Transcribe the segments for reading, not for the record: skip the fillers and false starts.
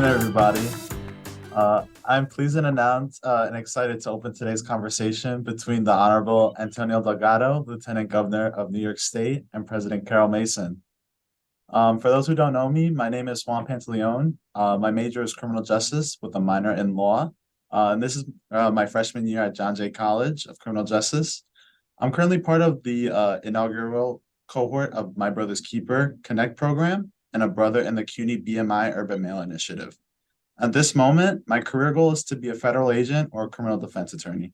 afternoon, everybody. I'm pleased to announce and excited to open today's conversation between the Honorable Antonio Delgado, Lieutenant Governor of New York State, and President Karol Mason. For those who don't know me, my name is Juan Pantaleon. My major is criminal justice with a minor in law. And this is my freshman year at John Jay College of Criminal Justice. I'm currently part of the inaugural cohort of My Brother's Keeper Connect program and a brother in the CUNY BMI Urban Male Initiative. At this moment, my career goal is to be a federal agent or a criminal defense attorney.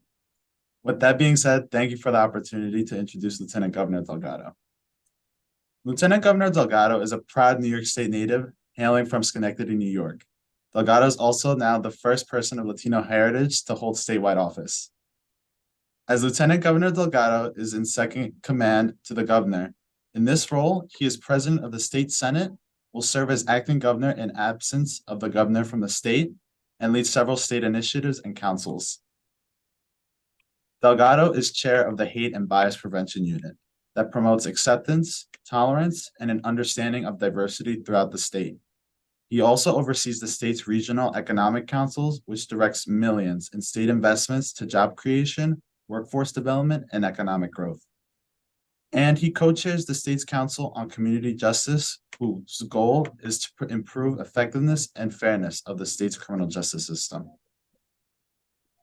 With that being said, thank you for the opportunity to introduce Lieutenant Governor Delgado. Lieutenant Governor Delgado is a proud New York State native hailing from Schenectady, New York. Delgado is also now the first person of Latino heritage to hold statewide office. As Lieutenant Governor Delgado is in second command to the governor. In this role, he is president of the state senate, will serve as acting governor in absence of the governor from the state, and lead several state initiatives and councils. Delgado is chair of the Hate and Bias Prevention Unit that promotes acceptance, tolerance, and an understanding of diversity throughout the state. He also oversees the state's regional economic councils, which directs millions in state investments to job creation, workforce development, and economic growth. And he co-chairs the state's council on community justice, whose goal is to improve effectiveness and fairness of the state's criminal justice system.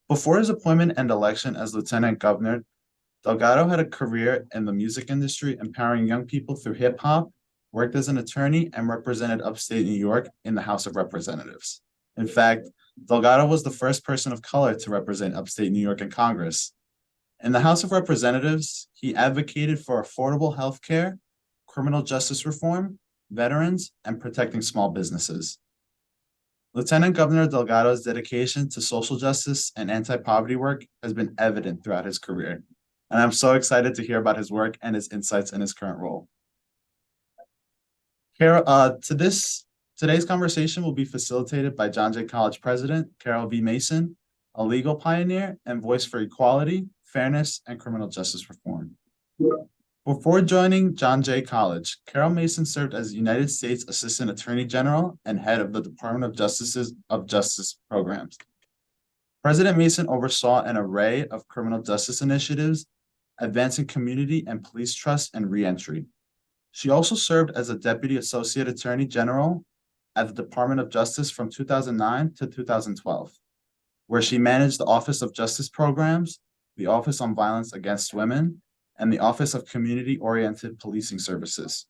Before his appointment and election as lieutenant governor, Delgado had a career in the music industry, empowering young people through hip hop, worked as an attorney, and represented upstate New York in the House of Representatives. In fact, Delgado was the first person of color to represent upstate New York in Congress. In the House of Representatives, he advocated for affordable health care, criminal justice reform, veterans, and protecting small businesses. Lieutenant Governor Delgado's dedication to social justice and anti-poverty work has been evident throughout his career, and I'm so excited to hear about his work and his insights in his current role. Today's conversation will be facilitated by John Jay College President Karol V. Mason, a legal pioneer and voice for equality, fairness, and criminal justice reform. Before joining John Jay College, Karol Mason served as United States Assistant Attorney General and head of the Department of Justice programs. President Mason oversaw an array of criminal justice initiatives, advancing community and police trust and reentry. She also served as a Deputy Associate Attorney General at the Department of Justice from 2009 to 2012, where she managed the Office of Justice Programs, the Office on Violence Against Women, and the Office of Community-Oriented Policing Services.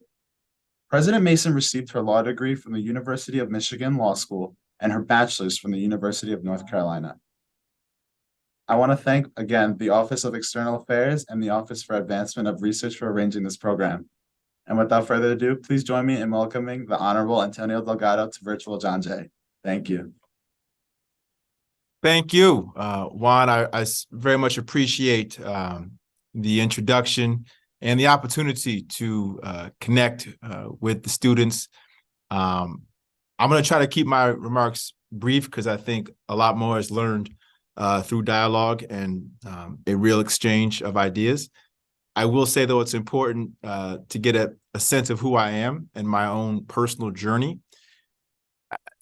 President Mason received her law degree from the University of Michigan Law School and her bachelor's from the University of North Carolina. I want to thank, again, the Office of External Affairs and the Office for Advancement of Research for arranging this program. And without further ado, please join me in welcoming the Honorable Antonio Delgado to virtual John Jay. Thank you. Thank you, Juan. I very much appreciate the introduction and the opportunity to connect with the students. I'm going to try to keep my remarks brief because I think a lot more is learned through dialogue and a real exchange of ideas. I will say, though, it's important to get a sense of who I am and my own personal journey.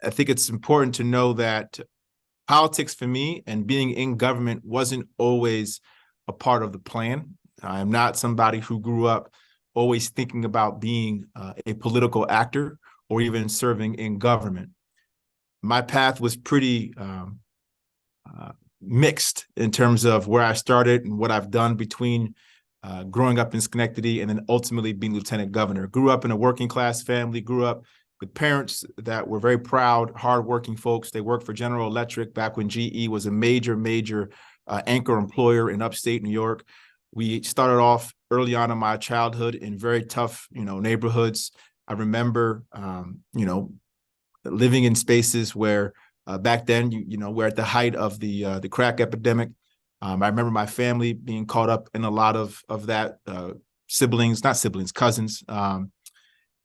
I think it's important to know that politics for me and being in government wasn't always a part of the plan. I'm not somebody who grew up always thinking about being a political actor or even serving in government. My path was pretty mixed in terms of where I started and what I've done between growing up in Schenectady and then ultimately being lieutenant governor. Grew up in a working class family, grew up with parents that were very proud, hardworking folks. They worked for General Electric back when GE was a major anchor employer in upstate New York. We started off early on in my childhood in very tough, neighborhoods. I remember, living in spaces where back then, we're at the height of the crack epidemic. I remember my family being caught up in a lot of that, cousins.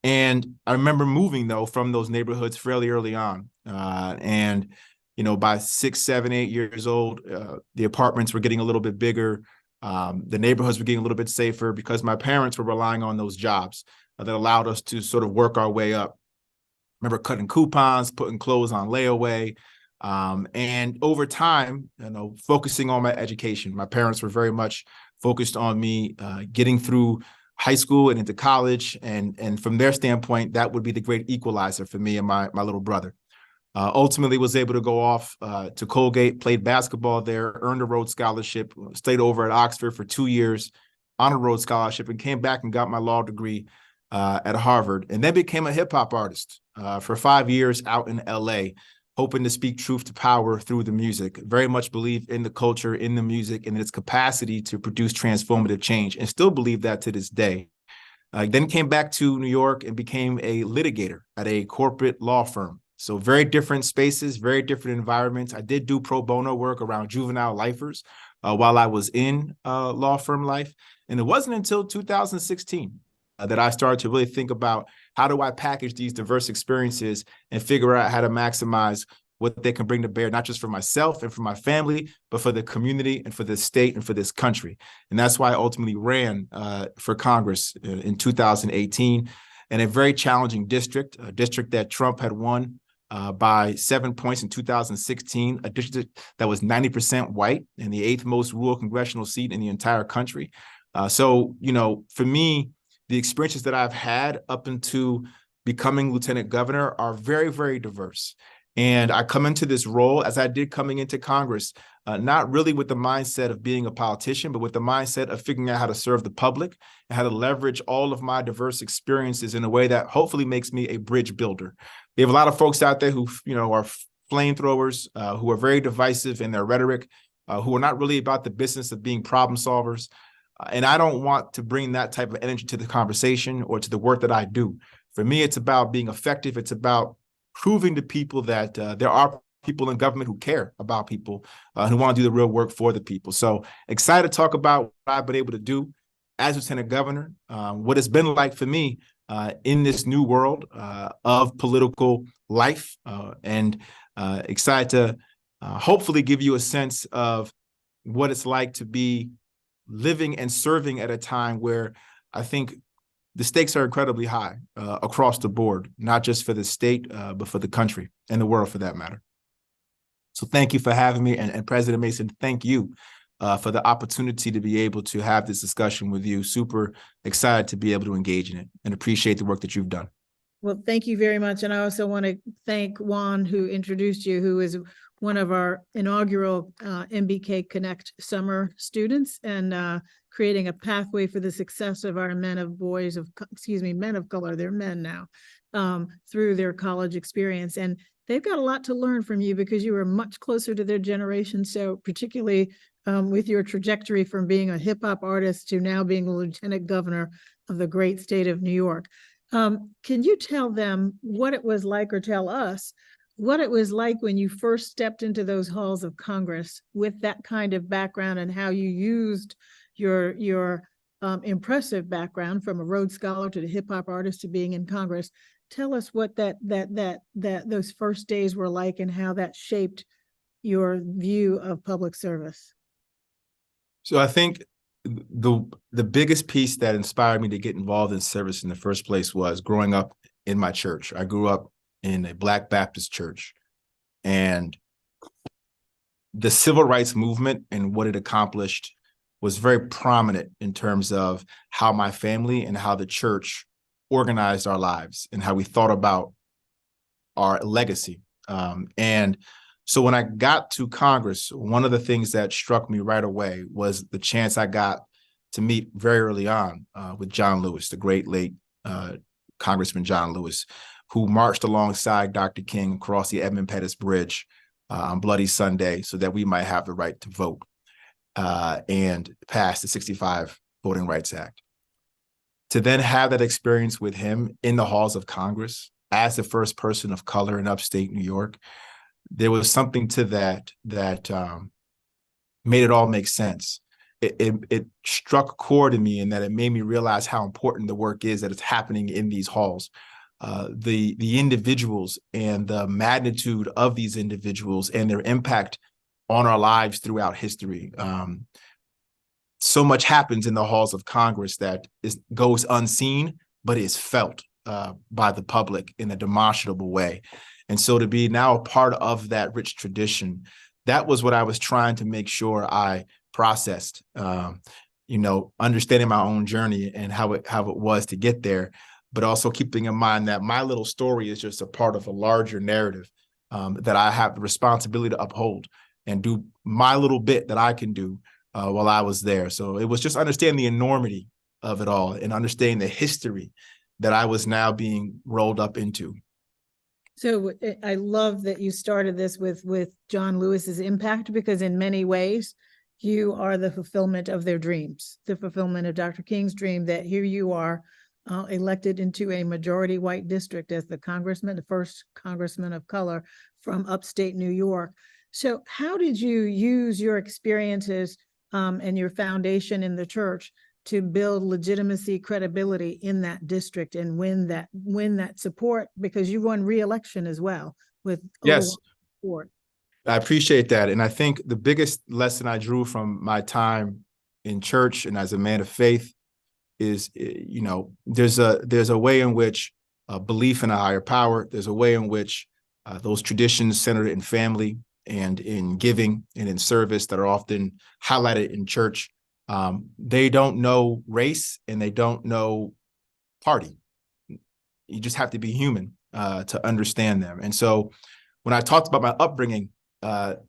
And I remember moving, though, from those neighborhoods fairly early on. And by 6, 7, 8 years old, the apartments were getting a little bit bigger. The neighborhoods were getting a little bit safer because my parents were relying on those jobs that allowed us to sort of work our way up. remember cutting coupons, putting clothes on layaway. And over time, focusing on my education. My parents were very much focused on me getting through high school and into college. And from their standpoint, that would be the great equalizer for me and my little brother. Ultimately was able to go off to Colgate, played basketball there, earned a Rhodes Scholarship, stayed over at Oxford for 2 years on a Rhodes Scholarship, and came back and got my law degree at Harvard, and then became a hip hop artist for 5 years out in LA, hoping to speak truth to power through the music. Very much believe in the culture, in the music, and its capacity to produce transformative change, and still believe that to this day. Then came back to New York and became a litigator at a corporate law firm. So very different spaces, very different environments. I did do pro bono work around juvenile lifers while I was in law firm life. And it wasn't until 2016 that I started to really think about how do I package these diverse experiences and figure out how to maximize what they can bring to bear, not just for myself and for my family, but for the community and for the state and for this country. And that's why I ultimately ran for Congress in 2018 in a very challenging district, a district that Trump had won by 7 points in 2016, a district that was 90% white and the 8th most rural congressional seat in the entire country. So, for me, the experiences that I've had up into becoming lieutenant governor are very, very diverse. And I come into this role, as I did coming into Congress, not really with the mindset of being a politician, but with the mindset of figuring out how to serve the public and how to leverage all of my diverse experiences in a way that hopefully makes me a bridge builder. We have a lot of folks out there who, are flamethrowers, who are very divisive in their rhetoric, who are not really about the business of being problem solvers. And I don't want to bring that type of energy to the conversation or to the work that I do. For me, it's about being effective. It's about proving to people that there are people in government who care about people, who want to do the real work for the people. So excited to talk about what I've been able to do as lieutenant governor, what it's been like for me in this new world of political life, and excited to hopefully give you a sense of what it's like to be living and serving at a time where I think the stakes are incredibly high across the board, not just for the state, but for the country and the world for that matter. So thank you for having me. And President Mason, thank you for the opportunity to be able to have this discussion with you. Super excited to be able to engage in it and appreciate the work that you've done. Well, thank you very much. And I also want to thank Juan, who introduced you, who is one of our inaugural MBK Connect summer students, and creating a pathway for the success of our men of color, they're men now, through their college experience. And they've got a lot to learn from you because you were much closer to their generation. So particularly with your trajectory from being a hip hop artist to now being the lieutenant governor of the great state of New York. Can you tell them what it was like, or tell us what it was like when you first stepped into those halls of Congress with that kind of background, and how you used your impressive background from a Rhodes Scholar to the hip hop artist to being in Congress? Tell us what those first days were like and how that shaped your view of public service. So I think the biggest piece that inspired me to get involved in service in the first place was growing up in my church. I grew up in a Black Baptist church, and the civil rights movement and what it accomplished was very prominent in terms of how my family and how the church organized our lives and how we thought about our legacy. And so when I got to Congress, one of the things that struck me right away was the chance I got to meet very early on with John Lewis, the great late Congressman John Lewis, who marched alongside Dr. King across the Edmund Pettus Bridge on Bloody Sunday so that we might have the right to vote and pass the 65 Voting Rights Act. To then have that experience with him in the halls of Congress as the first person of color in upstate New York, there was something to that made it all make sense. It struck a chord in me in that it made me realize how important the work is that is happening in these halls. The individuals and the magnitude of these individuals and their impact on our lives throughout history. So much happens in the halls of Congress that goes unseen, but is felt by the public in a demonstrable way. And so to be now a part of that rich tradition, that was what I was trying to make sure I processed, understanding my own journey and how it was to get there, but also keeping in mind that my little story is just a part of a larger narrative that I have the responsibility to uphold and do my little bit that I can do while I was there. So it was just understanding the enormity of it all and understanding the history that I was now being rolled up into. So I love that you started this with John Lewis's impact, because in many ways you are the fulfillment of their dreams, the fulfillment of Dr. King's dream, that here you are elected into a majority white district as the first congressman of color from upstate New York. So how did you use your experiences and your foundation in the church to build legitimacy, credibility in that district and win that support? Because you won re-election as well with yes support. I appreciate that. And I think the biggest lesson I drew from my time in church and as a man of faith is, there's a way in which belief in a higher power, there's a way in which those traditions centered in family and in giving and in service that are often highlighted in church, they don't know race and they don't know party. You just have to be human to understand them. And so when I talked about my upbringing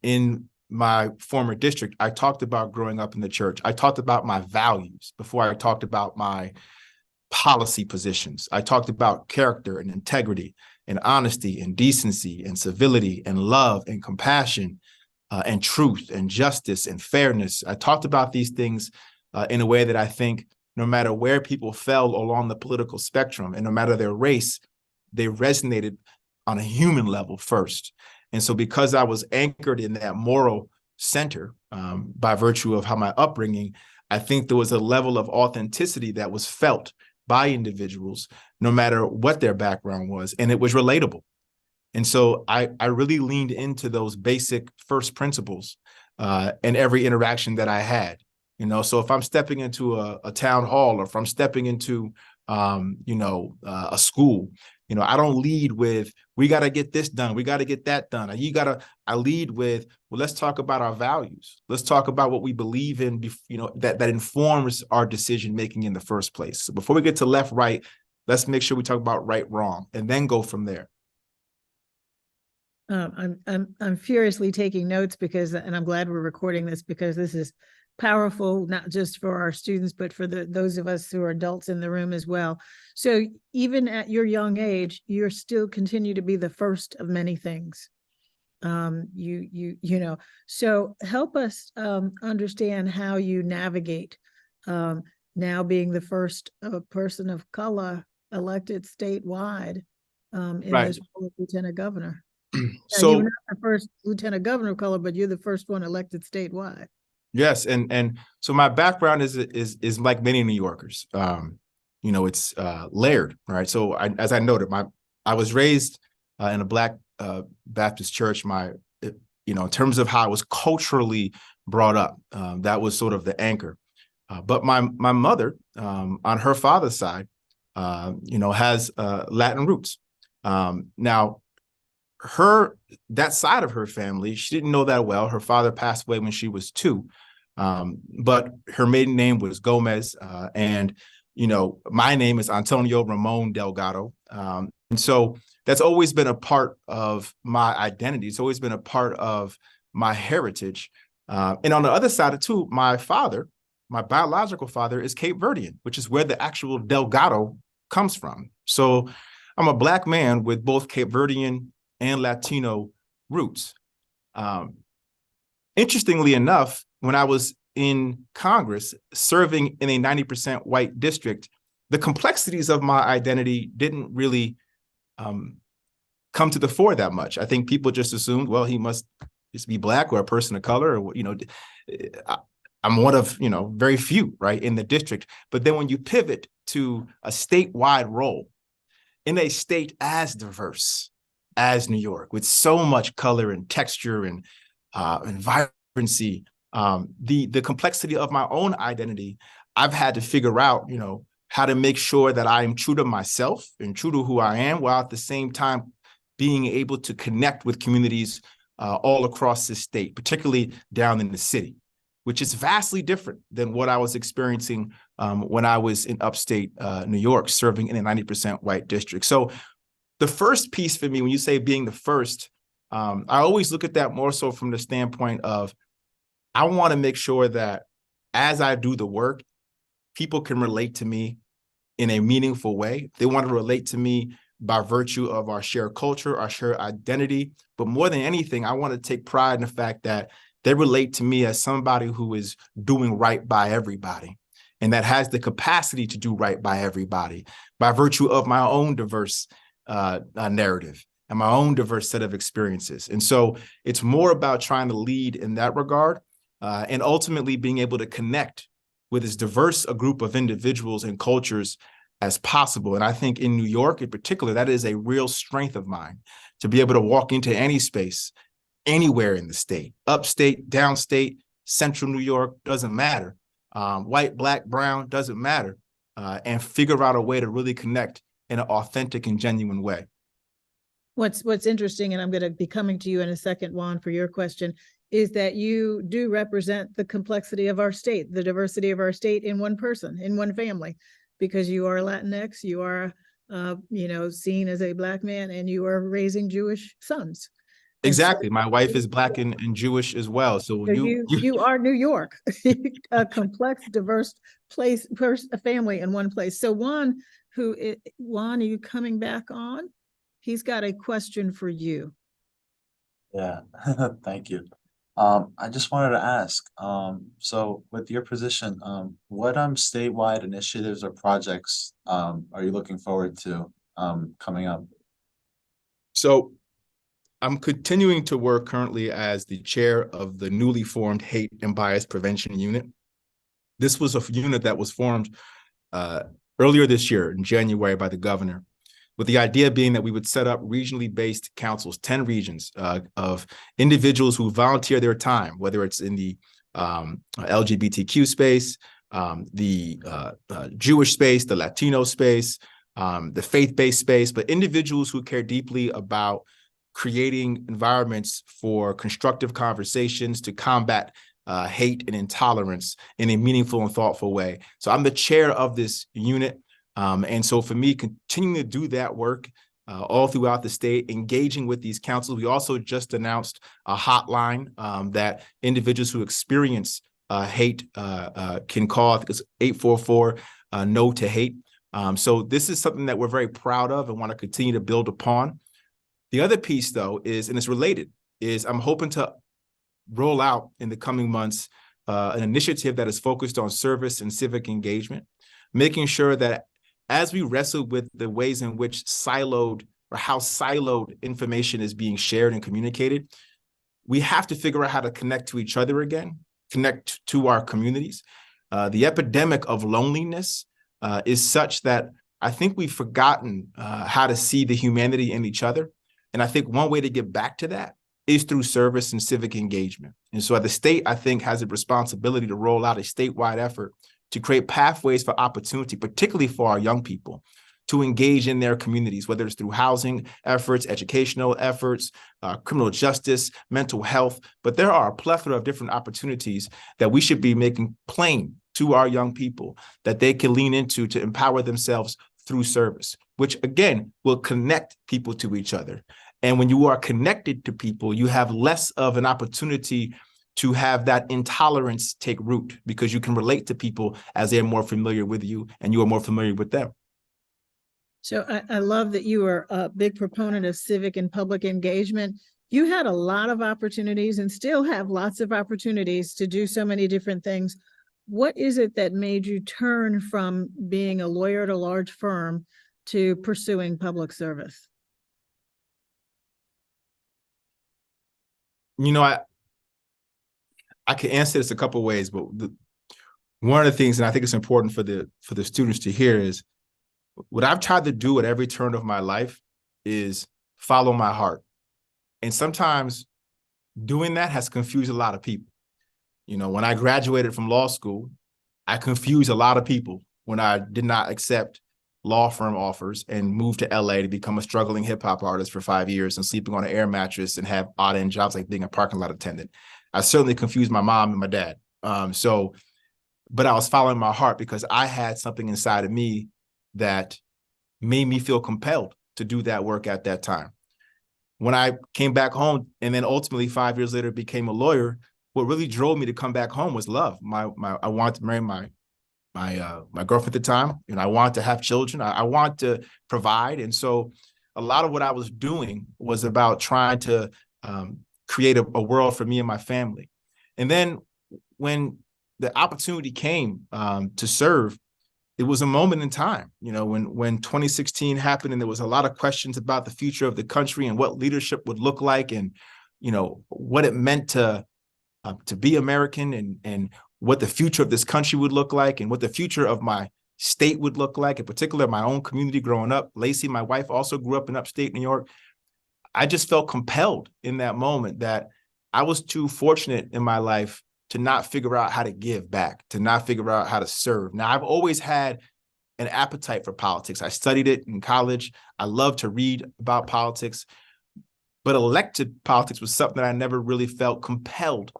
in my former district, I talked about growing up in the church. I talked about my values before I talked about my policy positions. I talked about character and integrity and honesty and decency and civility and love and compassion and truth and justice and fairness. I talked about these things in a way that I think no matter where people fell along the political spectrum and no matter their race, they resonated on a human level first. And so because I was anchored in that moral center by virtue of how my upbringing, I think there was a level of authenticity that was felt by individuals, no matter what their background was, and it was relatable. And so I really leaned into those basic first principles in every interaction that I had. So if I'm stepping into a town hall or if I'm stepping into, a school, I don't lead with, we got to get this done. We got to get that done. I lead with, well, let's talk about our values. Let's talk about what we believe in, that informs our decision-making in the first place. So before we get to left, right, let's make sure we talk about right, wrong, and then go from there. I'm furiously taking notes and I'm glad we're recording this, because this is powerful, not just for our students, but for those of us who are adults in the room as well. So even at your young age, you're still continue to be the first of many things. So help us understand how you navigate now being the first person of color elected statewide in Right. this role of lieutenant governor. So you're not the first lieutenant governor of color, but you're the first one elected statewide. Yes, and so my background is like many New Yorkers. It's layered, right? So as I noted, I was raised in a Black Baptist church. In terms of how I was culturally brought up, that was sort of the anchor. But my mother, on her father's side, has Latin roots. Now, that side of her family, she didn't know that well. Her father passed away when she was 2. But her maiden name was Gomez. And my name is Antonio Ramon Delgado. And so that's always been a part of my identity. It's always been a part of my heritage. And on the other side of too, my biological father is Cape Verdean, which is where the actual Delgado comes from. So I'm a Black man with both Cape Verdean and Latino roots. Interestingly enough, when I was in Congress serving in a 90% white district, the complexities of my identity didn't really come to the fore that much. I think people just assumed, well, he must just be Black or a person of color, or, I'm one of, very few, right, in the district. But then when you pivot to a statewide role in a state as diverse as New York, with so much color and texture and vibrancy, the complexity of my own identity, I've had to figure out, how to make sure that I am true to myself and true to who I am, while at the same time being able to connect with communities all across this state, particularly down in the city, which is vastly different than what I was experiencing when I was in upstate New York, serving in a 90% white district. So the first piece for me, when you say being the first, I always look at that more so from the standpoint of, I want to make sure that as I do the work, people can relate to me in a meaningful way. They want to relate to me by virtue of our shared culture, our shared identity. But more than anything, I want to take pride in the fact that they relate to me as somebody who is doing right by everybody, and that has the capacity to do right by everybody by virtue of my own diverse narrative and my own diverse set of experiences. And so it's more about trying to lead in that regard, and ultimately being able to connect with as diverse a group of individuals and cultures as possible. And I think in New York in particular, that is a real strength of mine, to be able to walk into any space, anywhere in the state, upstate, downstate, central New York, doesn't matter. White, black, brown, doesn't matter. And figure out a way to really connect in an authentic and genuine way. What's interesting, and I'm going to be coming to you in a second, Juan, for your question, is that you do represent the complexity of our state, the diversity of our state in one person, in one family, because you are Latinx, you are, seen as a Black man, and you are raising Jewish sons. Exactly. My wife is Black and Jewish as well. So you are New York, a complex, diverse place, a family in one place. So Juan, are you coming back on? He's got a question for you. Yeah, thank you. I just wanted to ask, so with your position, what statewide initiatives or projects are you looking forward to coming up? So I'm continuing to work currently as the chair of the newly formed Hate and Bias Prevention Unit. This was a unit that was formed earlier this year in January by the governor, with the idea being that we would set up regionally based councils, 10 regions of individuals who volunteer their time, whether it's in the LGBTQ space, the Jewish space, the Latino space, the faith-based space, but individuals who care deeply about creating environments for constructive conversations to combat hate and intolerance in a meaningful and thoughtful way. So I'm the chair of this unit. And so for me, continuing to do that work all throughout the state, engaging with these councils. We also just announced a hotline that individuals who experience hate can call. I think it's 844 No to Hate. So this is something that we're very proud of and want to continue to build upon. The other piece, though, is, and it's related, is I'm hoping to roll out in the coming months an initiative that is focused on service and civic engagement, making sure that as we wrestle with the ways in which how siloed information is being shared and communicated, we have to figure out how to connect to each other again, connect to our communities. The epidemic of loneliness is such that I think we've forgotten how to see the humanity in each other. And I think one way to get back to that is through service and civic engagement. And so the state, I think, has a responsibility to roll out a statewide effort to create pathways for opportunity, particularly for our young people, to engage in their communities, whether it's through housing efforts, educational efforts, criminal justice, mental health. But there are a plethora of different opportunities that we should be making plain to our young people that they can lean into to empower themselves through service, which again will connect people to each other. And when you are connected to people, you have less of an opportunity to have that intolerance take root, because you can relate to people as they're more familiar with you and you are more familiar with them. So I love that you are a big proponent of civic and public engagement. You had a lot of opportunities and still have lots of opportunities to do so many different things. What is it that made you turn from being a lawyer at a large firm to pursuing public service? You know, I can answer this a couple of ways, but one of the things, and I think it's important for the students to hear, is what I've tried to do at every turn of my life is follow my heart. And sometimes doing that has confused a lot of people. You know, when I graduated from law school, I confused a lot of people when I did not accept law firm offers and moved to LA to become a struggling hip hop artist for 5 years and sleeping on an air mattress and have odd end jobs like being a parking lot attendant. I certainly confused my mom and my dad. But I was following my heart because I had something inside of me that made me feel compelled to do that work at that time. When I came back home and then ultimately 5 years later became a lawyer, what really drove me to come back home was love. I wanted to marry my girlfriend at the time, and I wanted to have children. I want to provide. And so a lot of what I was doing was about trying to create a world for me and my family. And then when the opportunity came to serve, it was a moment in time, when 2016 happened and there was a lot of questions about the future of the country and what leadership would look like and, what it meant to be American and what the future of this country would look like and what the future of my state would look like, in particular, my own community growing up. Lacey, my wife, also grew up in upstate New York. I just felt compelled in that moment that I was too fortunate in my life to not figure out how to give back, to not figure out how to serve. Now, I've always had an appetite for politics. I studied it in college. I love to read about politics, but elected politics was something that I never really felt compelled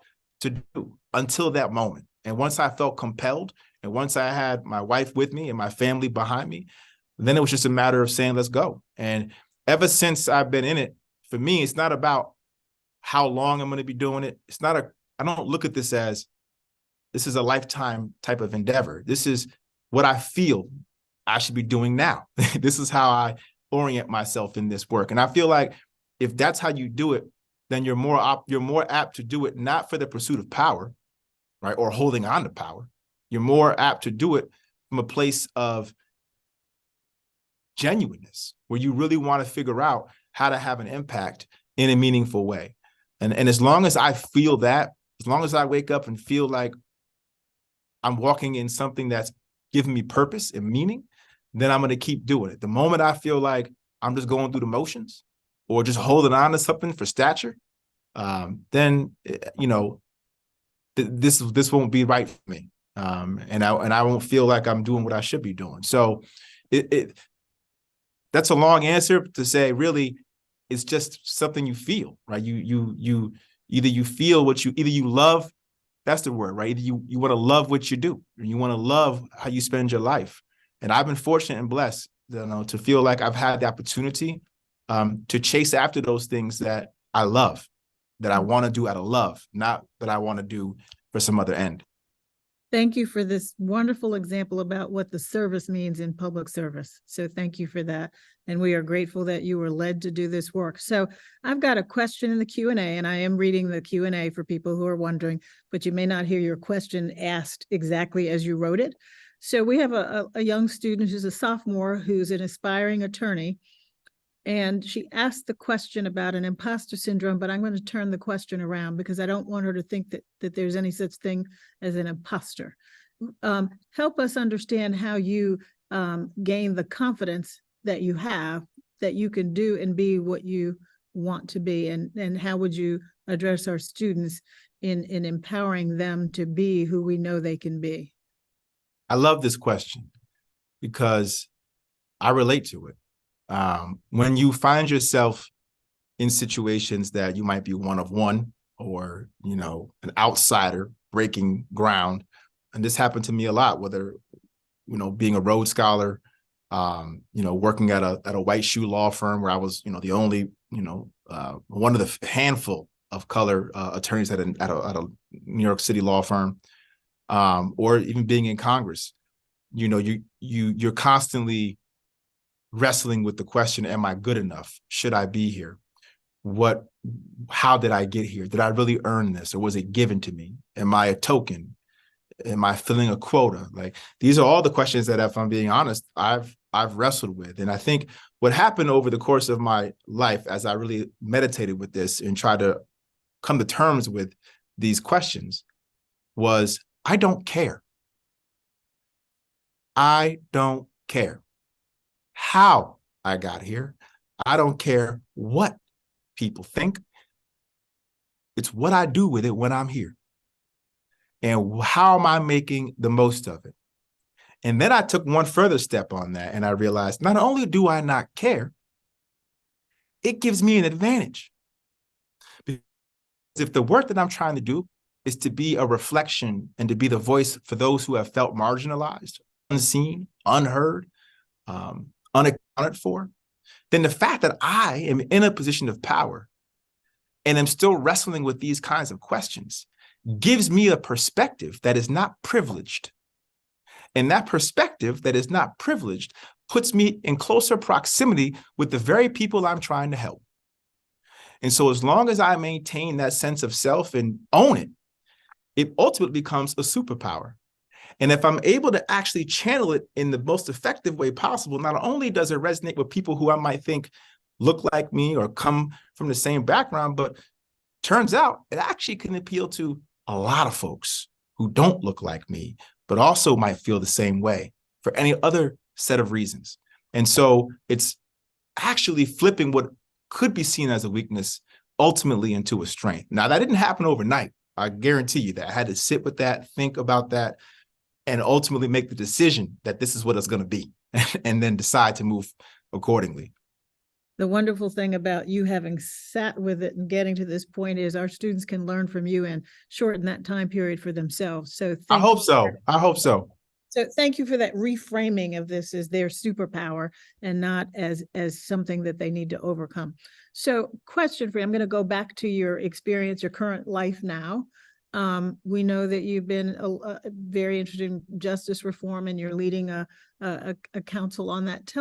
to do until that moment. And once I felt compelled, and once I had my wife with me and my family behind me, then it was just a matter of saying, let's go. And ever since I've been in it, for me, it's not about how long I'm going to be doing it. I don't look at this as this is a lifetime type of endeavor. This is what I feel I should be doing now. This is how I orient myself in this work. And I feel like if that's how you do it, then you're more apt to do it, not for the pursuit of power, right, or holding on to power. You're more apt to do it from a place of genuineness, where you really want to figure out how to have an impact in a meaningful way. And as long as I feel that, as long as I wake up and feel like I'm walking in something that's giving me purpose and meaning, then I'm going to keep doing it. The moment I feel like I'm just going through the motions or just holding on to something for stature, then, this won't be right for me. And I won't feel like I'm doing what I should be doing. So that's a long answer to say, really, it's just something you feel, right? Either you love, that's the word, right? Either you want to love what you do, or you want to love how you spend your life. And I've been fortunate and blessed, to feel like I've had the opportunity to chase after those things that I love, that I want to do out of love, not that I want to do for some other end. Thank you for this wonderful example about what the service means in public service. So thank you for that. And we are grateful that you were led to do this work. So I've got a question in the Q&A, and I am reading the Q&A for people who are wondering, but you may not hear your question asked exactly as you wrote it. So we have a young student who's a sophomore who's an aspiring attorney. And she asked the question about an imposter syndrome, but I'm going to turn the question around because I don't want her to think that there's any such thing as an imposter. Help us understand how you gain the confidence that you have, that you can do and be what you want to be, and how would you address our students in empowering them to be who we know they can be? I love this question because I relate to it. When you find yourself in situations that you might be one of one, or, an outsider breaking ground, and this happened to me a lot, whether, being a Rhodes Scholar, working at a white shoe law firm where I was, the only, one of the handful of color attorneys at a New York City law firm, or even being in Congress. You're constantly wrestling with the question, am I good enough? Should I be here? How did I get here? Did I really earn this, or was it given to me? Am I a token? Am I filling a quota? Like, these are all the questions that, if I'm being honest, I've wrestled with. And I think what happened over the course of my life, as I really meditated with this and tried to come to terms with these questions, was I don't care. I don't care how I got here. I don't care what people think. It's what I do with it when I'm here. And how am I making the most of it? And then I took one further step on that, and I realized not only do I not care, it gives me an advantage. Because if the work that I'm trying to do is to be a reflection and to be the voice for those who have felt marginalized, unseen, unheard, unaccounted for, then the fact that I am in a position of power and am still wrestling with these kinds of questions gives me a perspective that is not privileged. And that perspective that is not privileged puts me in closer proximity with the very people I'm trying to help. And so as long as I maintain that sense of self and own it, it ultimately becomes a superpower. And if I'm able to actually channel it in the most effective way possible, not only does it resonate with people who I might think look like me or come from the same background, but turns out it actually can appeal to a lot of folks who don't look like me, but also might feel the same way for any other set of reasons. And so it's actually flipping what could be seen as a weakness ultimately into a strength. Now, that didn't happen overnight. I guarantee you that. I had to sit with that, think about that, and ultimately make the decision that this is what it's going to be, and then decide to move accordingly. The wonderful thing about you having sat with it and getting to this point is our students can learn from you and shorten that time period for themselves. So I hope so. I hope so. So thank you for that reframing of this as their superpower and not as something that they need to overcome. So question for you, I'm going to go back to your experience, your current life now. We know that you've been very interested in justice reform and you're leading a council on that.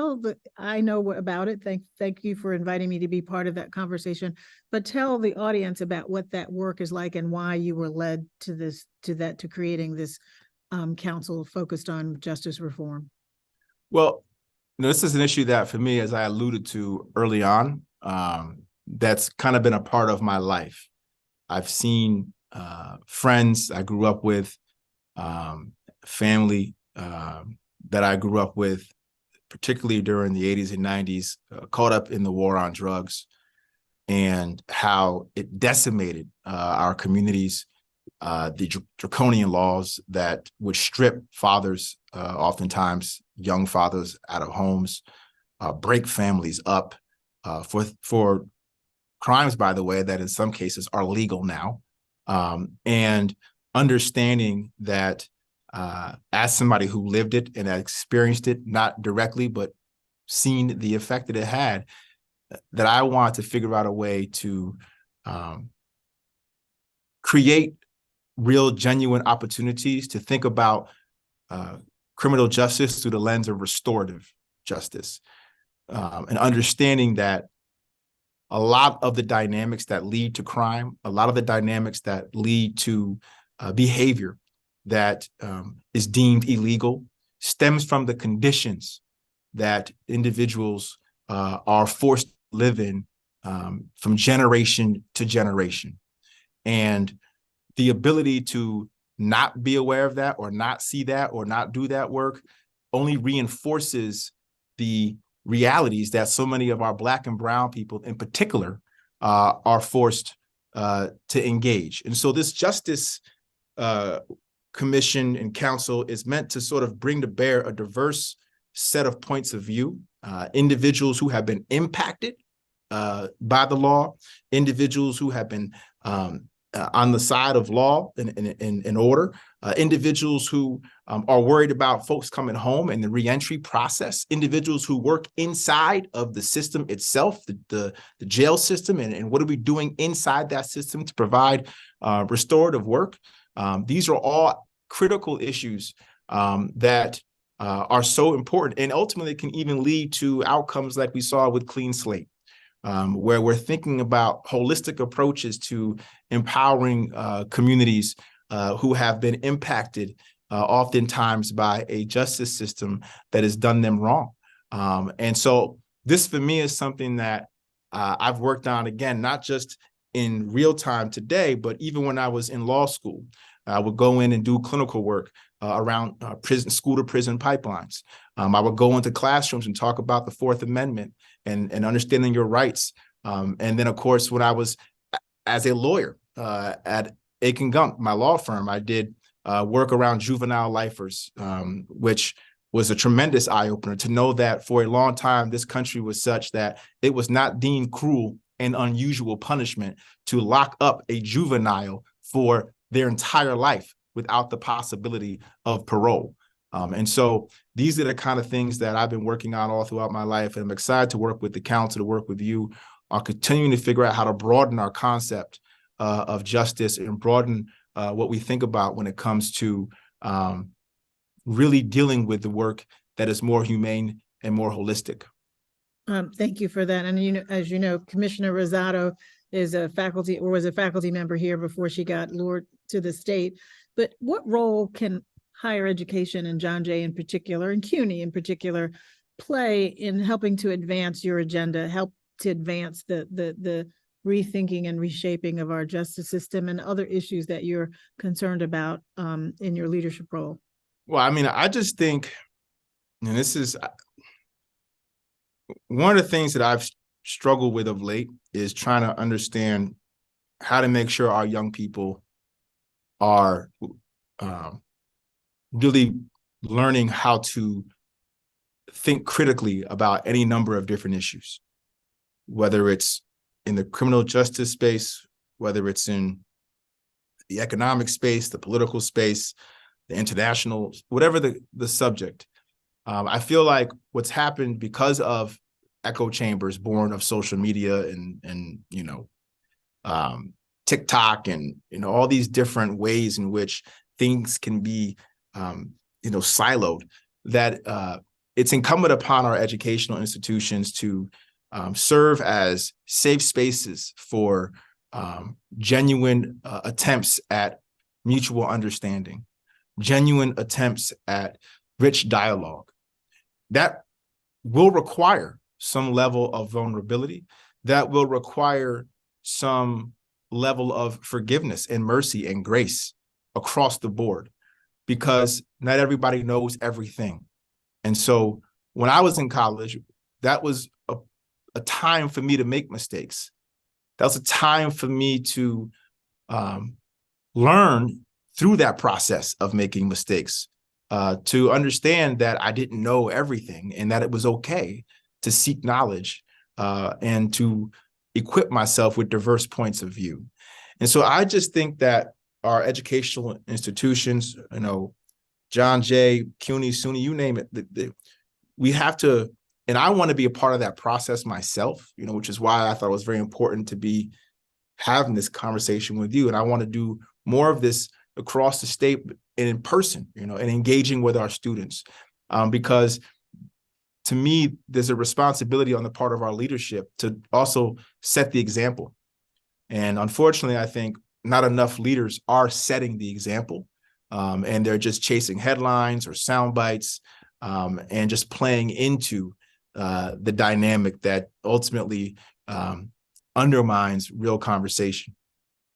I know about it. Thank you for inviting me to be part of that conversation, but tell the audience about what that work is like and why you were led to creating this council focused on justice reform. Well, this is an issue that for me, as I alluded to early on, that's kind of been a part of my life. I've seen friends I grew up with, family that I grew up with, particularly during the 80s and 90s, caught up in the war on drugs and how it decimated our communities, the draconian laws that would strip fathers, oftentimes young fathers, out of homes, break families up for crimes, by the way, that in some cases are legal now. And understanding that as somebody who lived it and experienced it, not directly, but seen the effect that it had, that I want to figure out a way to create real, genuine opportunities to think about criminal justice through the lens of restorative justice, and understanding that a lot of the dynamics that lead to crime, a lot of the dynamics that lead to behavior that is deemed illegal stems from the conditions that individuals are forced to live in from generation to generation. And the ability to not be aware of that or not see that or not do that work only reinforces the realities that so many of our Black and brown people in particular are forced to engage. And so this Justice Commission and Council is meant to sort of bring to bear a diverse set of points of view, individuals who have been impacted by the law, individuals who have been on the side of law and order, individuals who are worried about folks coming home and the reentry process, individuals who work inside of the system itself, the jail system, and what are we doing inside that system to provide restorative work. These are all critical issues that are so important and ultimately can even lead to outcomes like we saw with Clean Slate. Where we're thinking about holistic approaches to empowering communities who have been impacted oftentimes by a justice system that has done them wrong. And so this for me is something that I've worked on, again, not just in real time today, but even when I was in law school, I would go in and do clinical work around school to prison pipelines. I would go into classrooms and talk about the Fourth Amendment and understanding your rights. And then, of course, when I was as a lawyer at Aiken Gump, my law firm, I did work around juvenile lifers, which was a tremendous eye-opener to know that for a long time, this country was such that it was not deemed cruel and unusual punishment to lock up a juvenile for their entire life without the possibility of parole. And so these are the kind of things that I've been working on all throughout my life. And I'm excited to work with the council, to work with you on continuing to figure out how to broaden our concept of justice and broaden what we think about when it comes to really dealing with the work that is more humane and more holistic. Thank you for that. And as you know, Commissioner Rosado is a faculty or was a faculty member here before she got lured to the state. But what role can higher education and John Jay in particular, and CUNY in particular, play in helping to advance your agenda, help to advance the rethinking and reshaping of our justice system and other issues that you're concerned about in your leadership role? Well, I mean, I just think, and this is one of the things that I've struggled with of late, is trying to understand how to make sure our young people are really learning how to think critically about any number of different issues, whether it's in the criminal justice space, whether it's in the economic space, the political space, the international, whatever the subject. I feel like what's happened because of echo chambers born of social media and TikTok and all these different ways in which things can be siloed, that it's incumbent upon our educational institutions to serve as safe spaces for genuine attempts at mutual understanding, genuine attempts at rich dialogue. That will require some level of vulnerability, that will require some level of forgiveness and mercy and grace across the board, because not everybody knows everything. And so when I was in college, that was a time for me to make mistakes. That was a time for me to learn through that process of making mistakes, to understand that I didn't know everything and that it was okay to seek knowledge and to equip myself with diverse points of view. And so I just think that our educational institutions, John Jay, CUNY, SUNY, you name it, we have to, and I want to be a part of that process myself, which is why I thought it was very important to be having this conversation with you. And I want to do more of this across the state and in person, and engaging with our students, because to me, there's a responsibility on the part of our leadership to also set the example. And unfortunately, I think not enough leaders are setting the example, and they're just chasing headlines or sound bites, and just playing into the dynamic that ultimately undermines real conversation.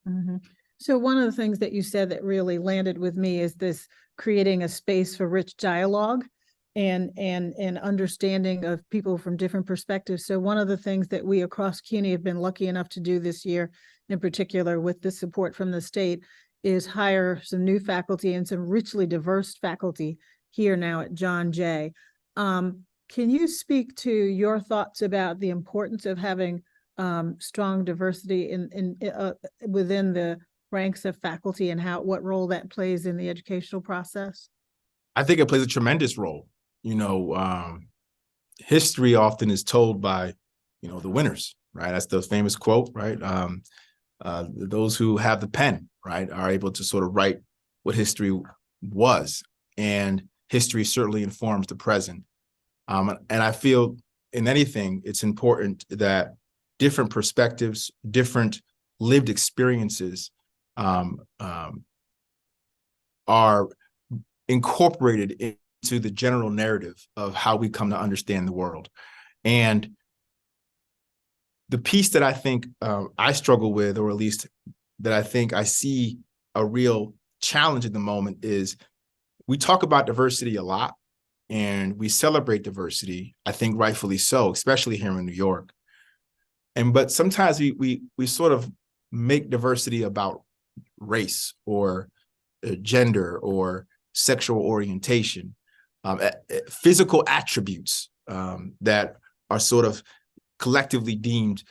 Mm-hmm. So one of the things that you said that really landed with me is this creating a space for rich dialogue and understanding of people from different perspectives. So one of the things that we across CUNY have been lucky enough to do this year, in particular with the support from the state, is hire some new faculty and some richly diverse faculty here now at John Jay. Can you speak to your thoughts about the importance of having strong diversity within the ranks of faculty and what role that plays in the educational process? I think it plays a tremendous role. History often is told by, the winners, right? That's the famous quote, right? Those who have the pen, right, are able to sort of write what history was, and history certainly informs the present. And I feel in anything, it's important that different perspectives, different lived experiences are incorporated into the general narrative of how we come to understand the world. And the piece that I think I struggle with, or at least that I think I see a real challenge at the moment, is we talk about diversity a lot and we celebrate diversity, I think rightfully so, especially here in New York. But sometimes we sort of make diversity about race or gender or sexual orientation. physical attributes that are sort of collectively deemed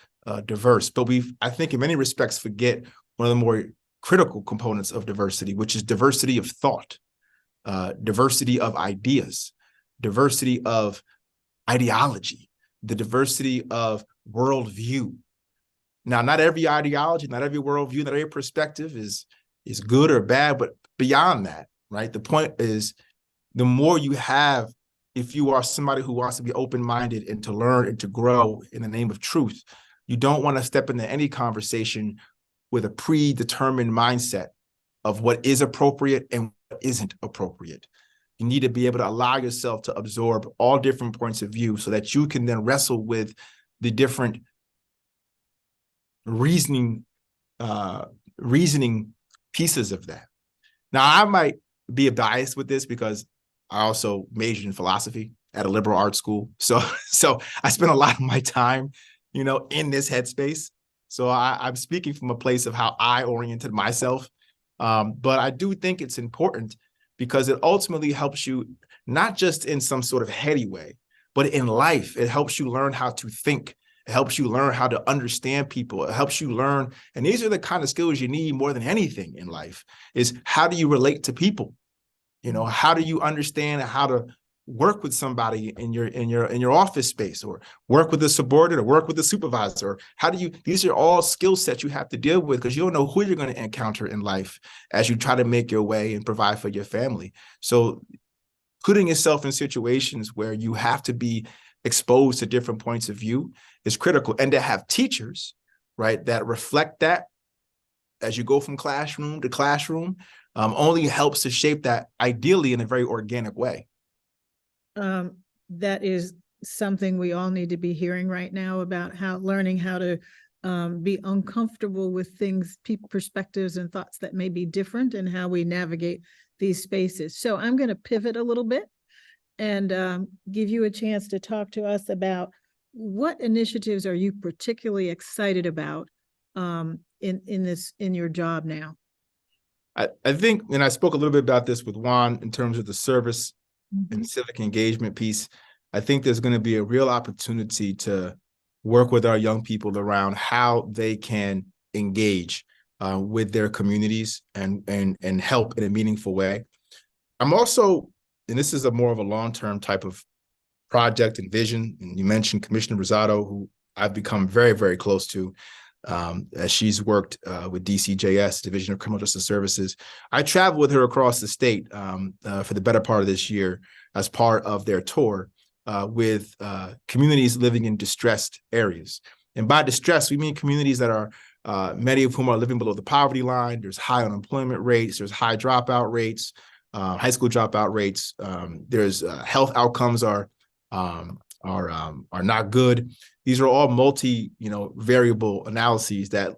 diverse. But I think in many respects, forget one of the more critical components of diversity, which is diversity of thought, diversity of ideas, diversity of ideology, the diversity of worldview. Now, not every ideology, not every worldview, not every perspective is good or bad, but beyond that, right? The point is, the more you have, if you are somebody who wants to be open-minded and to learn and to grow in the name of truth, you don't want to step into any conversation with a predetermined mindset of what is appropriate and what isn't appropriate. You need to be able to allow yourself to absorb all different points of view so that you can then wrestle with the different reasoning pieces of that. Now, I might be biased with this because I also majored in philosophy at a liberal arts school. So I spent a lot of my time, in this headspace. So I'm speaking from a place of how I oriented myself. But I do think it's important because it ultimately helps you, not just in some sort of heady way, but in life. It helps you learn how to think. It helps you learn how to understand people. It helps you learn. And these are the kind of skills you need more than anything in life, is how do you relate to people? How do you understand how to work with somebody in your office space, or work with a subordinate, or work with a supervisor? These are all skill sets you have to deal with, because you don't know who you're going to encounter in life as you try to make your way and provide for your family. So putting yourself in situations where you have to be exposed to different points of view is critical. And to have teachers, right, that reflect that as you go from classroom to classroom, only helps to shape that ideally in a very organic way. That is something we all need to be hearing right now, about learning how to be uncomfortable with things, perspectives and thoughts that may be different, and how we navigate these spaces. So I'm going to pivot a little bit and give you a chance to talk to us about what initiatives are you particularly excited about in your job now? I think, and I spoke a little bit about this with Juan in terms of the service and civic engagement piece. I think there's going to be a real opportunity to work with our young people around how they can engage with their communities and help in a meaningful way. I'm also, and this is more of a long-term type of project and vision, and you mentioned Commissioner Rosado, who I've become very, very close to, as she's worked with DCJS, Division of Criminal Justice Services. I traveled with her across the state for the better part of this year as part of their tour with communities living in distressed areas. And by distress, we mean communities that are, many of whom are living below the poverty line. There's high unemployment rates, there's high dropout rates, high school dropout rates. There's health outcomes are not good. These are all variable analyses that,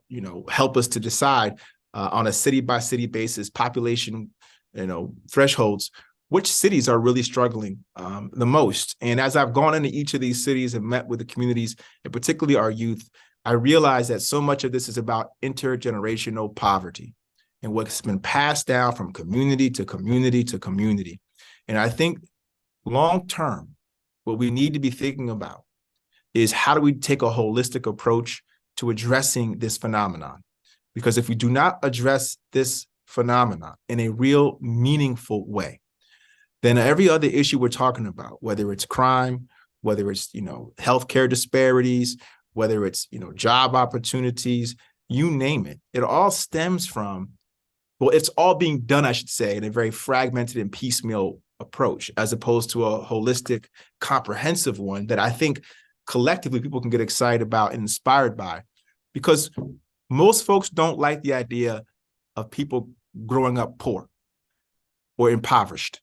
help us to decide on a city by city basis, population, thresholds, which cities are really struggling the most. And as I've gone into each of these cities and met with the communities, and particularly our youth, I realize that so much of this is about intergenerational poverty and what's been passed down from community to community to community. And I think long term, what we need to be thinking about is how do we take a holistic approach to addressing this phenomenon? Because if we do not address this phenomenon in a real meaningful way, then every other issue we're talking about, whether it's crime, whether it's, healthcare disparities, whether it's, job opportunities, you name it, it all stems from, it's all being done, I should say, in a very fragmented and piecemeal approach, as opposed to a holistic, comprehensive one that I think collectively people can get excited about and inspired by. Because most folks don't like the idea of people growing up poor or impoverished,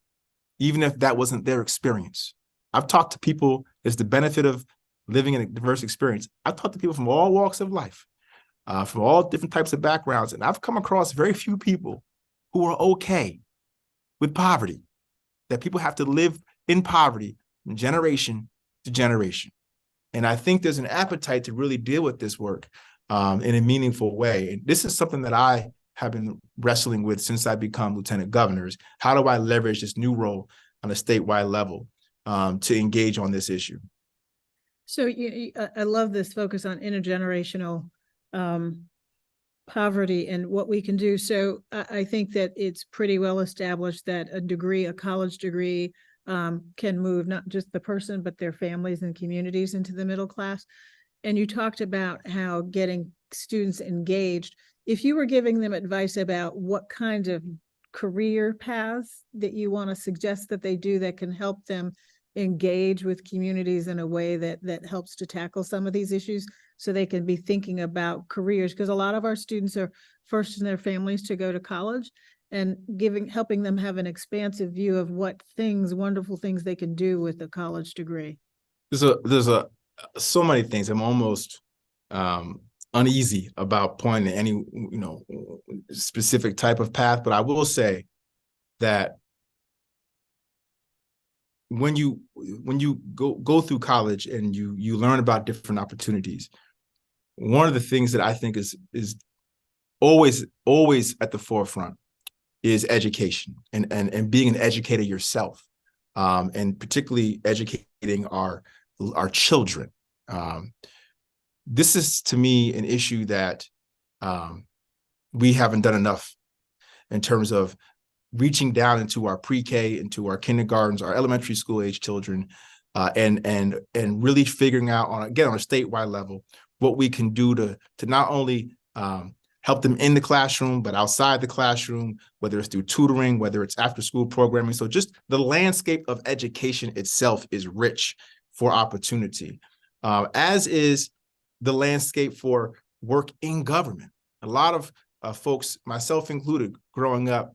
even if that wasn't their experience. I've talked to people, there's the benefit of living in a diverse experience. I've talked to people from all walks of life, from all different types of backgrounds, and I've come across very few people who are okay with poverty, that people have to live in poverty from generation to generation. And I think there's an appetite to really deal with this work in a meaningful way. And this is something that I have been wrestling with since I become Lieutenant Governor, is how do I leverage this new role on a statewide level to engage on this issue. So I love this focus on intergenerational poverty and what we can do. So I think that it's pretty well established that a college degree can move not just the person, but their families and communities into the middle class. And you talked about how getting students engaged. If you were giving them advice about what kind of career paths that you want to suggest that they do that can help them engage with communities in a way that helps to tackle some of these issues, so they can be thinking about careers, because a lot of our students are first in their families to go to college, and helping them have an expansive view of what wonderful things they can do with a college degree. There's so many things. I'm almost uneasy about pointing to any specific type of path, but I will say that when you go through college and you learn about different opportunities, one of the things that I think is always at the forefront is education and being an educator yourself, and particularly educating our children. This is, to me, an issue that we haven't done enough in terms of reaching down into our pre-K, into our kindergartens, our elementary school age children, and really figuring out on a statewide level what we can do to not only help them in the classroom, but outside the classroom, whether it's through tutoring, whether it's after school programming. So just the landscape of education itself is rich for opportunity, as is the landscape for work in government. A lot of folks, myself included, growing up,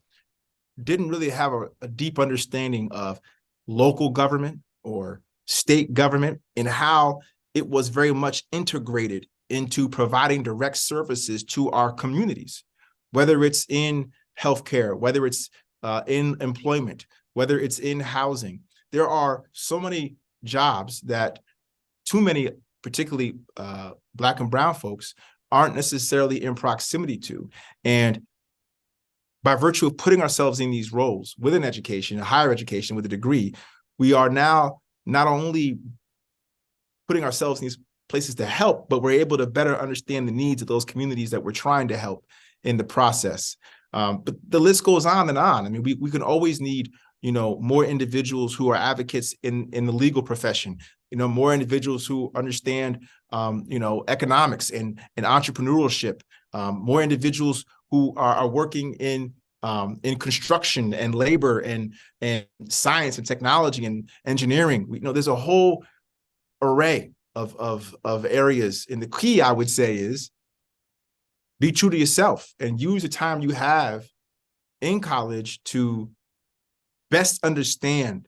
didn't really have a deep understanding of local government or state government and how it was very much integrated into providing direct services to our communities, whether it's in healthcare, whether it's in employment, whether it's in housing. There are so many jobs that too many, particularly Black and brown folks, aren't necessarily in proximity to. And by virtue of putting ourselves in these roles within education, higher education, with a degree, we are now not only putting ourselves in these places to help, but we're able to better understand the needs of those communities that we're trying to help in the process. But the list goes on and on. I mean, we can always need, more individuals who are advocates in the legal profession, more individuals who understand, economics and entrepreneurship, more individuals who are working in construction and labor and science and technology and engineering. There's a whole array of areas. And the key, I would say, is be true to yourself and use the time you have in college to best understand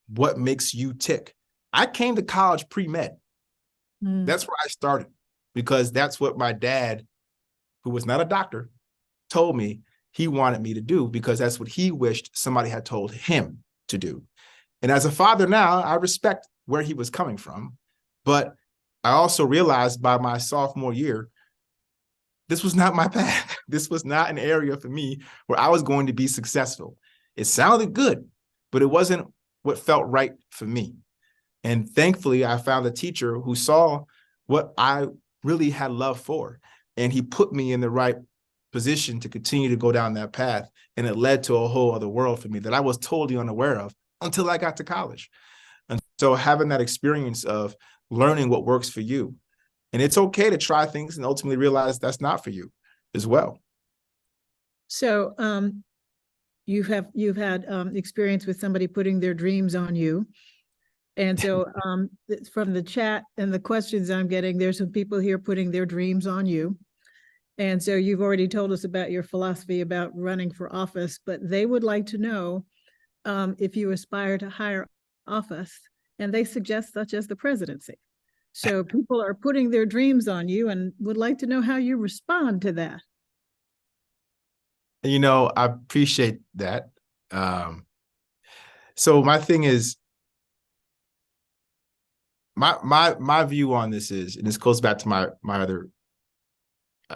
what makes you tick. I came to college pre-med. That's where I started, because that's what my dad, who was not a doctor, told me he wanted me to do, because that's what he wished somebody had told him to do. And as a father now, I respect where he was coming from, but I also realized by my sophomore year, this was not my path. This was not an area for me where I was going to be successful. It sounded good, but it wasn't what felt right for me. And thankfully, I found a teacher who saw what I really had love for, and he put me in the right position to continue to go down that path. And it led to a whole other world for me that I was totally unaware of until I got to college. And so having that experience of learning what works for you, and it's okay to try things and ultimately realize that's not for you as well. So you've had experience with somebody putting their dreams on you. And so from the chat and the questions I'm getting, there's some people here putting their dreams on you. And so you've already told us about your philosophy about running for office, but they would like to know if you aspire to higher office, and they suggest such as the presidency. So people are putting their dreams on you and would like to know how you respond to that. I appreciate that. So my thing is, my view on this is, and this goes back to my other,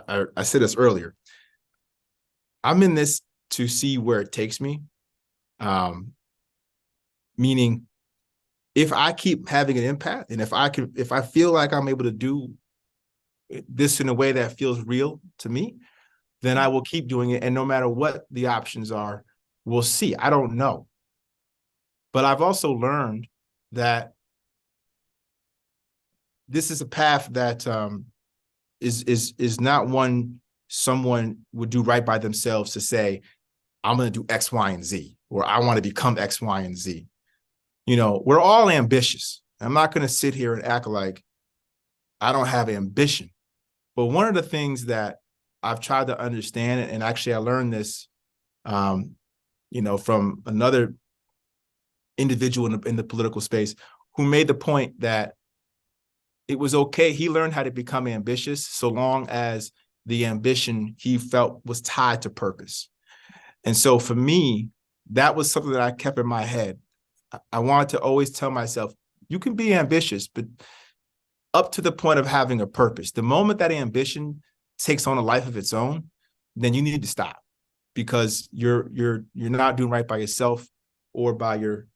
I said this earlier, I'm in this to see where it takes me. meaning if I keep having an impact and if I feel like I'm able to do this in a way that feels real to me, then I will keep doing it. And no matter what the options are, we'll see. I don't know. But I've also learned that this is a path that is not one someone would do right by themselves to say, I'm going to do X, Y, and Z, or I want to become X, Y, and Z. You know, we're all ambitious. I'm not going to sit here and act like I don't have ambition. But one of the things that I've tried to understand, and actually I learned this, you know, from another individual in the political space who made the point that it was okay. He learned how to become ambitious so long as the ambition he felt was tied to purpose. And so for me, that was something that I kept in my head. I wanted to always tell myself, you can be ambitious, but up to the point of having a purpose. The moment that ambition takes on a life of its own, then you need to stop, because you're not doing right by yourself or by your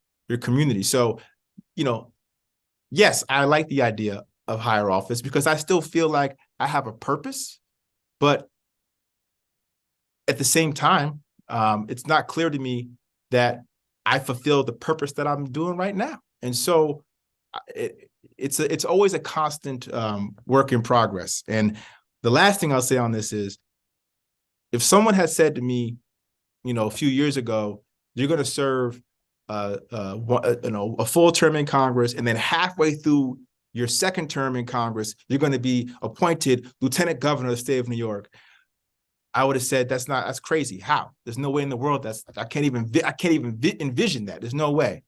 community. So, you know, yes, I like the idea of higher office because I still feel like I have a purpose, but at the same time, it's not clear to me that I fulfill the purpose that I'm doing right now. And so it's always a constant work in progress. And the last thing I'll say on this is, if someone had said to me, you know, a few years ago, you're going to serve a full term in Congress, and then halfway through your second term in Congress, you're going to be appointed Lieutenant Governor of the state of New York, I would have said that's crazy. How? There's no way in the world I can't even envision that. There's no way.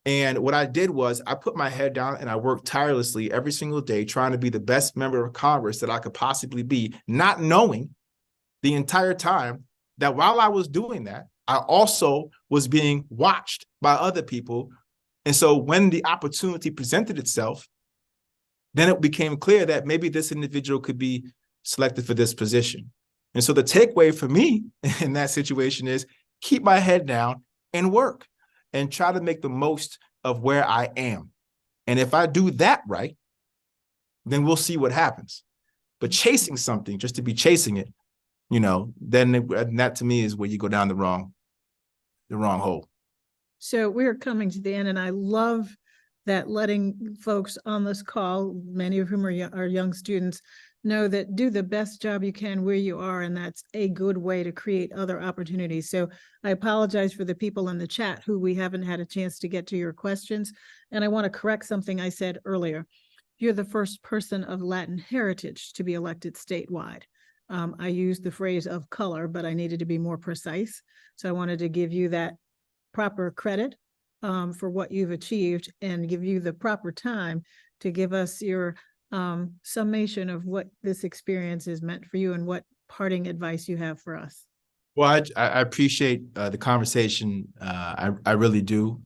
And what I did was I put my head down and I worked tirelessly every single day trying to be the best member of Congress that I could possibly be, not knowing the entire time that while I was doing that, I also was being watched by other people. And so when the opportunity presented itself, then it became clear that maybe this individual could be selected for this position. And so the takeaway for me in that situation is keep my head down and work and try to make the most of where I am. And if I do that right, then we'll see what happens. But chasing something just to be chasing it, you know, then that to me is where you go down the wrong hole. So we're coming to the end, and I love that letting folks on this call, many of whom are young students, know that do the best job you can where you are, and that's a good way to create other opportunities. So I apologize for the people in the chat who we haven't had a chance to get to your questions. And I want to correct something I said earlier. You're the first person of Latin heritage to be elected statewide. I used the phrase of color, but I needed to be more precise. So I wanted to give you that proper credit for what you've achieved and give you the proper time to give us your summation of what this experience has meant for you and what parting advice you have for us. Well, I appreciate the conversation. I really do.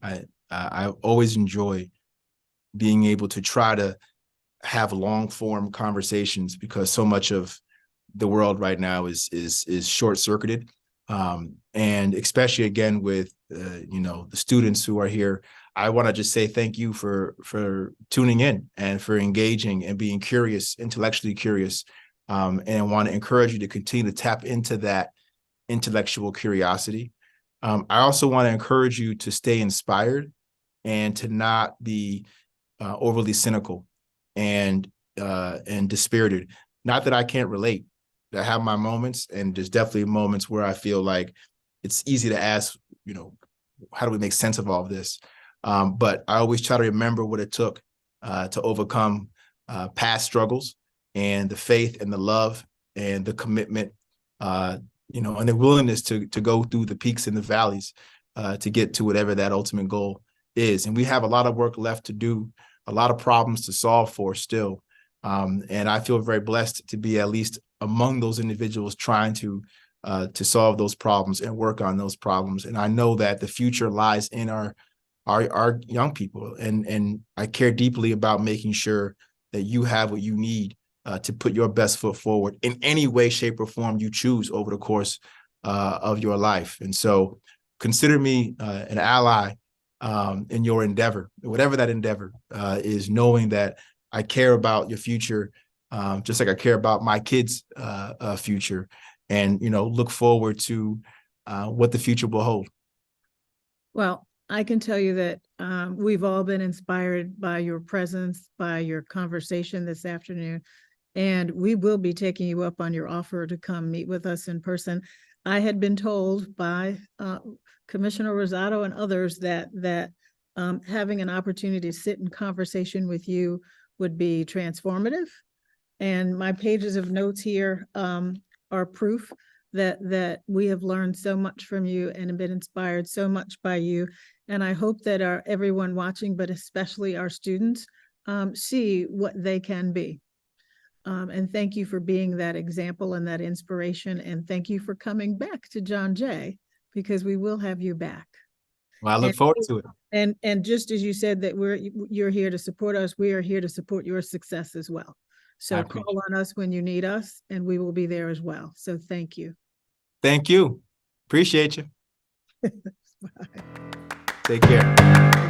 I always enjoy being able to try to have long form conversations, because so much of the world right now is short circuited. And especially again with you know, the students who are here, I want to just say thank you for tuning in and for engaging and being curious, intellectually curious. And I want to encourage you to continue to tap into that intellectual curiosity. I also want to encourage you to stay inspired and to not be overly cynical and dispirited. Not that I can't relate. I have my moments, and there's definitely moments where I feel like it's easy to ask, you know, how do we make sense of all of this? But I always try to remember what it took to overcome past struggles, and the faith and the love and the commitment, you know, and the willingness to go through the peaks and the valleys to get to whatever that ultimate goal is. And we have a lot of work left to do, a lot of problems to solve for still. And I feel very blessed to be at least among those individuals trying to solve those problems and work on those problems. And I know that the future lies in our young people. And I care deeply about making sure that you have what you need to put your best foot forward in any way, shape, or form you choose over the course of your life. And so consider me an ally in your endeavor, whatever that endeavor is, knowing that I care about your future, just like I care about my kids' future, and, you know, look forward to what the future will hold. Well, I can tell you that we've all been inspired by your presence, by your conversation this afternoon, and we will be taking you up on your offer to come meet with us in person. I had been told by Commissioner Rosado and others that having an opportunity to sit in conversation with you would be transformative. And my pages of notes here are proof that we have learned so much from you and have been inspired so much by you. And I hope that everyone watching, but especially our students, see what they can be. And thank you for being that example and that inspiration. And thank you for coming back to John Jay, because we will have you back. Well, I look forward to it. And just as you said that you're here to support us, we are here to support your success as well. So call on us when you need us, and we will be there as well. So thank you. Thank you. Appreciate you. Bye. Take care.